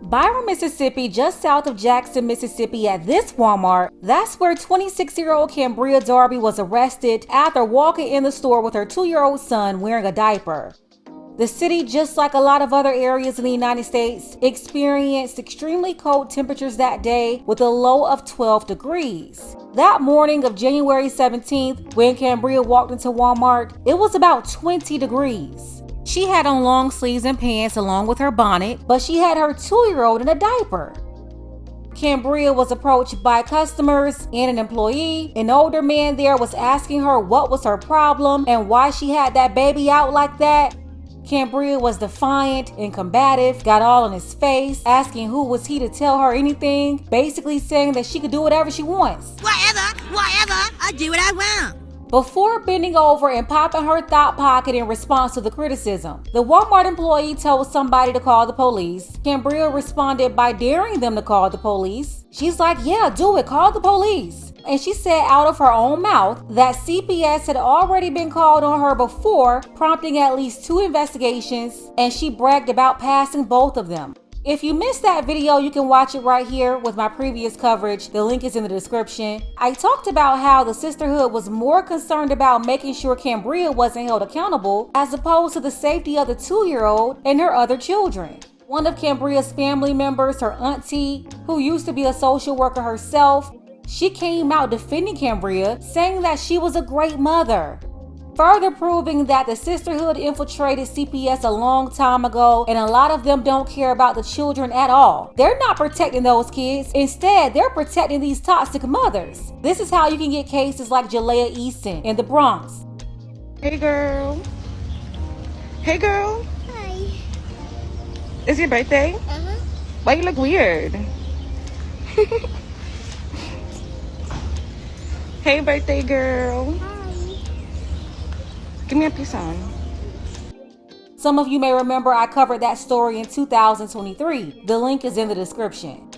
Byron, Mississippi, just south of Jackson, Mississippi at this Walmart, that's where 26-year-old Cambria Derby was arrested after walking in the store with her 2-year-old son wearing a diaper. The city, just like a lot of other areas in the United States, experienced extremely cold temperatures that day with a low of 12 degrees. That morning of January 17th, when Cambria walked into Walmart, it was about 20 degrees. She had on long sleeves and pants along with her bonnet, but she had her 2-year-old in a diaper. Cambria was approached by customers and an employee. An older man there was asking her what was her problem and why she had that baby out like that. Cambria was defiant and combative, got all in his face, asking who was he to tell her anything, basically saying that she could do whatever she wants. Whatever, I do what I want. Before bending over and popping her thought pocket in response to the criticism, the Walmart employee told somebody to call the police. Cambria responded by daring them to call the police. She's like, yeah, do it, call the police. And she said out of her own mouth that CPS had already been called on her before, prompting at least 2 investigations, and she bragged about passing both of them. If you missed that video, you can watch it right here with my previous coverage. The link is in the description. I talked about how the sisterhood was more concerned about making sure Cambria wasn't held accountable as opposed to the safety of the 2-year-old and her other children. One of Cambria's family members, her auntie, who used to be a social worker herself, she came out defending Cambria, saying that she was a great mother, further proving that the sisterhood infiltrated CPS a long time ago, and a lot of them don't care about the children at all. They're not protecting those kids. Instead, they're protecting these toxic mothers. This is how you can get cases like Jalayah in the Bronx. Hey girl. Hey girl. Hi. It's your birthday? Uh-huh. Why you look weird? Hey birthday girl. Hi. Give me a peace sign. Some of you may remember I covered that story in 2023. The link is in the description.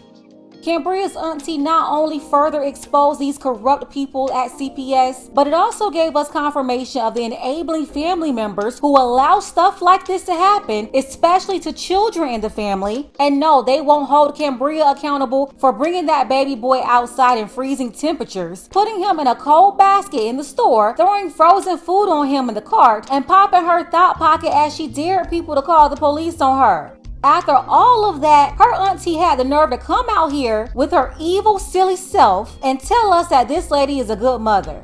Cambria's auntie not only further exposed these corrupt people at CPS, but it also gave us confirmation of the enabling family members who allow stuff like this to happen, especially to children in the family. And no, they won't hold Cambria accountable for bringing that baby boy outside in freezing temperatures, putting him in a cold basket in the store, throwing frozen food on him in the cart, and popping her thought pocket as she dared people to call the police on her. After all of that, her auntie had the nerve to come out here with her evil, silly self and tell us that this lady is a good mother.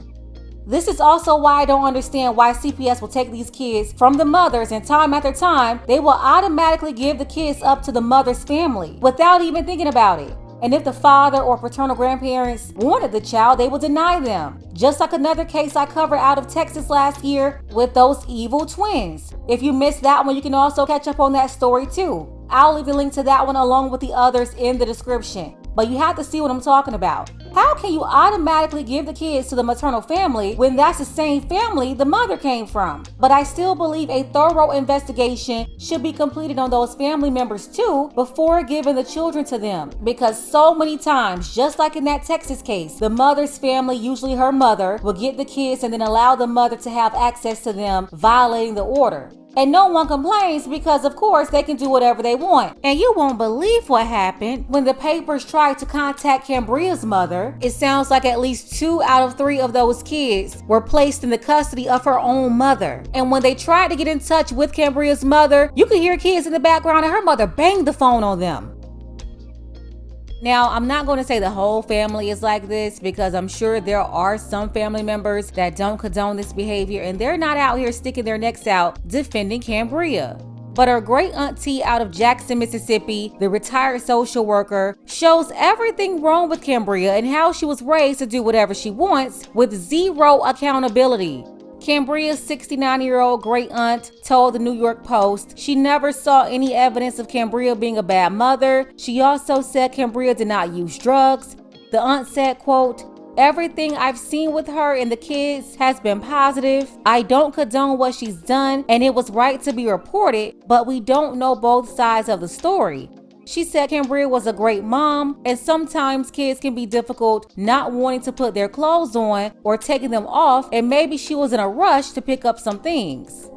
This is also why I don't understand why CPS will take these kids from the mothers, and time after time, they will automatically give the kids up to the mother's family without even thinking about it. And if the father or paternal grandparents wanted the child, they will deny them. Just like another case I covered out of Texas last year with those evil twins. If you missed that one, you can also catch up on that story too. I'll leave the link to that one along with the others in the description. But you have to see what I'm talking about. How can you automatically give the kids to the maternal family when that's the same family the mother came from? But I still believe a thorough investigation should be completed on those family members too before giving the children to them. Because so many times, just like in that Texas case, the mother's family, usually her mother, will get the kids and then allow the mother to have access to them, violating the order. And no one complains because, of course, they can do whatever they want. And you won't believe what happened when the papers tried to contact Cambria's mother. It sounds like at least 2 out of 3 of those kids were placed in the custody of her own mother. And when they tried to get in touch with Cambria's mother, you could hear kids in the background and her mother banged the phone on them. Now, I'm not going to say the whole family is like this because I'm sure there are some family members that don't condone this behavior and they're not out here sticking their necks out defending Cambria. But her great auntie out of Jackson, Mississippi, the retired social worker, shows everything wrong with Cambria and how she was raised to do whatever she wants with zero accountability. Cambria's 69-year-old great aunt told the New York Post she never saw any evidence of Cambria being a bad mother. She also said Cambria did not use drugs. The aunt said, quote, "Everything I've seen with her and the kids has been positive. I don't condone what she's done and it was right to be reported, but we don't know both sides of the story." She said Cambria was a great mom, and sometimes kids can be difficult not wanting to put their clothes on or taking them off, and maybe she was in a rush to pick up some things.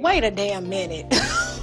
Wait a damn minute.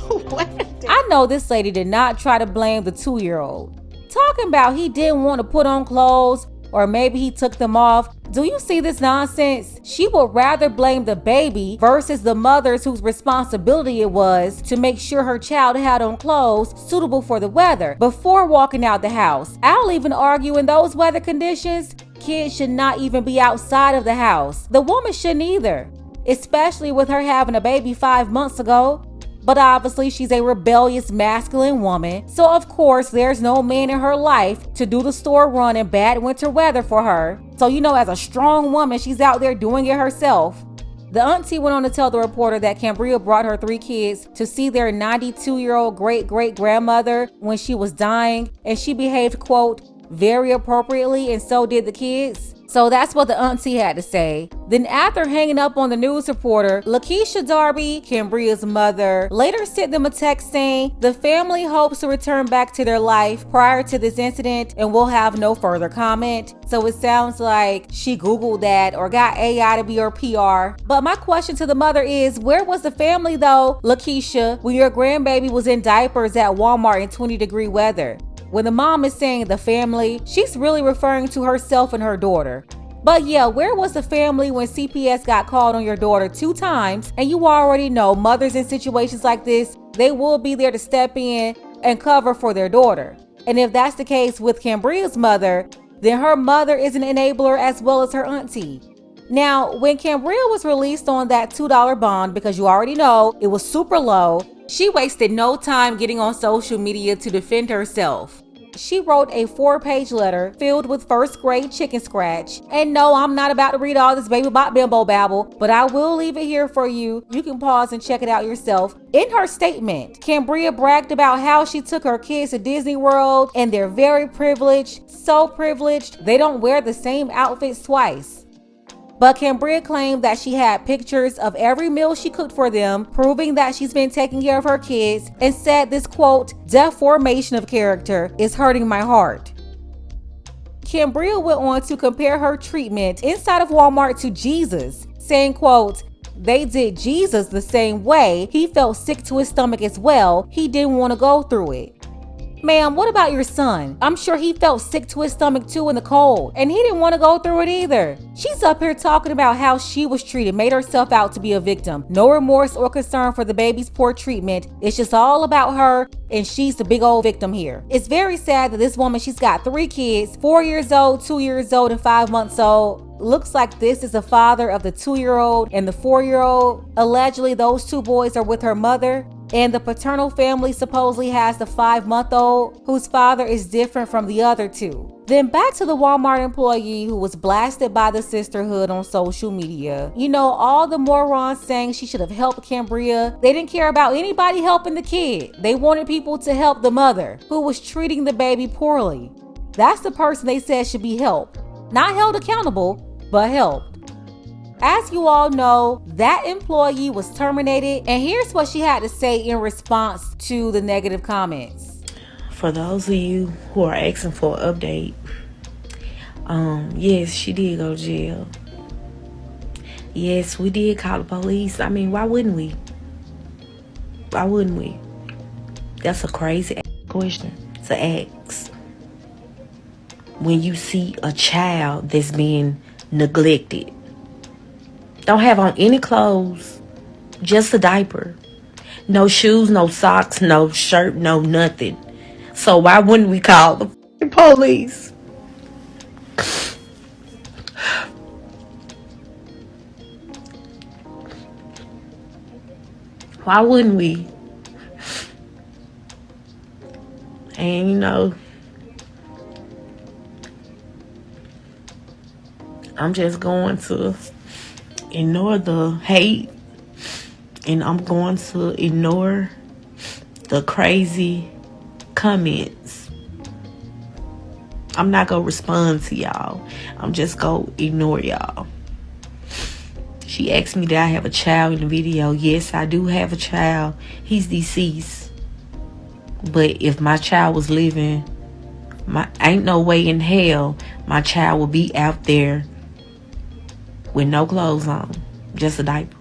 Wait a damn. I know this lady did not try to blame the 2-year-old. Talking about he didn't want to put on clothes or maybe he took them off. Do you see this nonsense? She would rather blame the baby versus the mothers whose responsibility it was to make sure her child had on clothes suitable for the weather before walking out the house. I'll even argue in those weather conditions, kids should not even be outside of the house. The woman shouldn't either, especially with her having a baby 5 months ago. But obviously she's a rebellious masculine woman, so of course there's no man in her life to do the store run in bad winter weather for her. So as a strong woman, she's out there doing it herself. The auntie went on to tell the reporter that Cambria brought her 3 kids to see their 92-year-old great-great-grandmother when she was dying, and she behaved, quote, very appropriately, and so did the kids. So that's what the auntie had to say. Then after hanging up on the news reporter, Lakeisha Darby, Cambria's mother, later sent them a text saying the family hopes to return back to their life prior to this incident and will have no further comment. So it sounds like she Googled that or got AI to be her PR. But my question to the mother is, where was the family though, Lakeisha, when your grandbaby was in diapers at Walmart in 20-degree weather? When the mom is saying the family, she's really referring to herself and her daughter. But yeah, where was the family when CPS got called on your daughter 2 times? And you already know mothers in situations like this, they will be there to step in and cover for their daughter. And if that's the case with Cambria's mother, then her mother is an enabler as well as her auntie. Now, when Cambria was released on that $2 bond, because you already know it was super low, she wasted no time getting on social media to defend herself. She wrote a 4-page letter filled with first-grade chicken scratch. And no, I'm not about to read all this baby bop bimbo babble, but I will leave it here for you. You can pause and check it out yourself. In her statement, Cambria bragged about how she took her kids to Disney World and they're very privileged, so privileged, they don't wear the same outfits twice. But Cambria claimed that she had pictures of every meal she cooked for them, proving that she's been taking care of her kids, and said this, quote, deformation of character is hurting my heart. Cambria went on to compare her treatment inside of Walmart to Jesus, saying, quote, they did Jesus the same way. He felt sick to his stomach as well. He didn't want to go through it. Ma'am, what about your son? I'm sure he felt sick to his stomach too in the cold, and he didn't want to go through it either. She's up here talking about how she was treated, made herself out to be a victim. No remorse or concern for the baby's poor treatment. It's just all about her, and she's the big old victim here. It's very sad that this woman, she's got 3 kids, 4 years old, 2 years old, and 5 months old. Looks like this is the father of the 2-year-old and the 4-year-old. Allegedly, those 2 boys are with her mother. And the paternal family supposedly has the 5-month-old, whose father is different from the other 2. Then back to the Walmart employee who was blasted by the sisterhood on social media. All the morons saying she should have helped Cambria. They didn't care about anybody helping the kid. They wanted people to help the mother, who was treating the baby poorly. That's the person they said should be helped. Not held accountable, but helped. As you all know, that employee was terminated, and here's what she had to say in response to the negative comments. For those of you who are asking for an update, yes, she did go to jail. Yes, we did call the police. I mean, why wouldn't we? Why wouldn't we? That's a crazy question to ask. When you see a child that's being neglected, don't have on any clothes, just a diaper. No shoes, no socks, no shirt, no nothing. So why wouldn't we call the police? Why wouldn't we? And I'm just going to ignore the hate, and I'm going to ignore the crazy comments. I'm not gonna respond to y'all. I'm just gonna ignore y'all. She asked me, did I have a child in the video? Yes, I do have a child. He's deceased. But if my child was living, ain't no way in hell my child will be out there with no clothes on, just a diaper.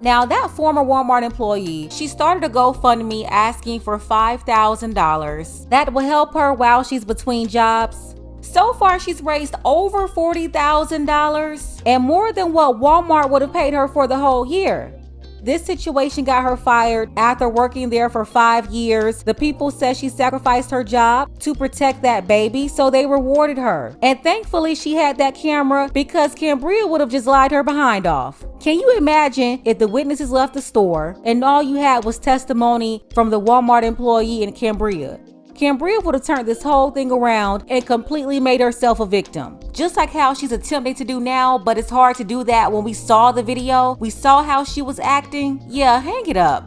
Now, that former Walmart employee, she started a GoFundMe asking for $5,000. That will help her while she's between jobs. So far, she's raised over $40,000 and more than what Walmart would have paid her for the whole year. This situation got her fired after working there for 5 years. The people said she sacrificed her job to protect that baby, so they rewarded her. And thankfully, she had that camera because Cambria would have just lied her behind off. Can you imagine if the witnesses left the store and all you had was testimony from the Walmart employee in Cambria? Cambria would have turned this whole thing around and completely made herself a victim. Just like how she's attempting to do now, but it's hard to do that when we saw the video. We saw how she was acting. Yeah, hang it up.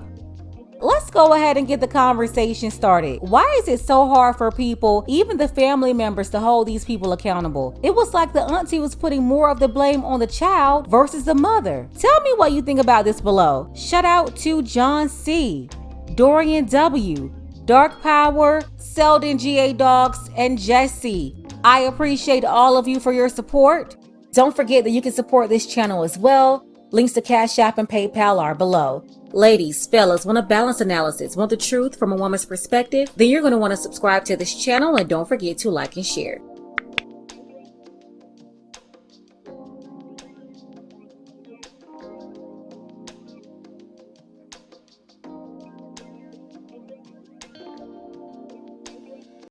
Let's go ahead and get the conversation started. Why is it so hard for people, even the family members, to hold these people accountable? It was like the auntie was putting more of the blame on the child versus the mother. Tell me what you think about this below. Shout out to John C., Dorian W., Dark Power, Selden GA Dogs, and Jesse. I appreciate all of you for your support. Don't forget that you can support this channel as well. Links to Cash App and PayPal are below. Ladies, fellas, want a balanced analysis, want the truth from a woman's perspective? Then you're going to want to subscribe to this channel and don't forget to like and share.